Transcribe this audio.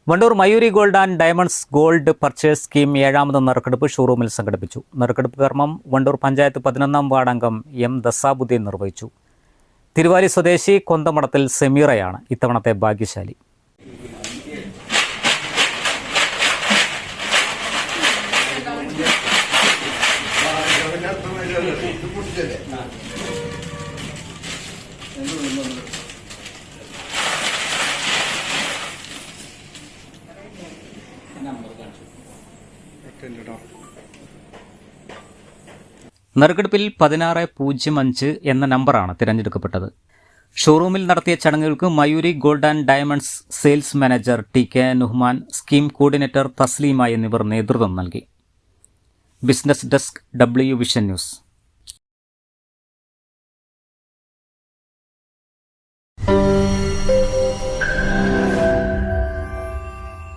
Wandoor Mayuri gold and diamonds gold purchase scheme 7ാമത് നറുക്കെടുപ്പ് ഷോറൂമിൽ സംഘടിപ്പിച്ചു. നറുക്കെടുപ്പ് കർമ്മം വണ്ടൂർ പഞ്ചായത്ത് 11ാം വാർഡ് അംഗം എം ദസാബുദ്ദീൻ നിർവഹിച്ചു. തിരുവാലി സ്വദേശി കൊന്തമടത്തിൽ സെമീറയാണ് ഇത്തവണത്തെ ഭാഗ്യശാലി. നറുക്കെടുപ്പിൽ 1605 എന്ന നമ്പറാണ് തിരഞ്ഞെടുക്കപ്പെട്ടത്. ഷോറൂമിൽ നടത്തിയ ചടങ്ങുകൾക്ക് Mayuri gold and diamonds sales manager TK Nuhman, scheme coordinator Taslima എന്നിവർ നേതൃത്വം നൽകി. Business desk, W vision news.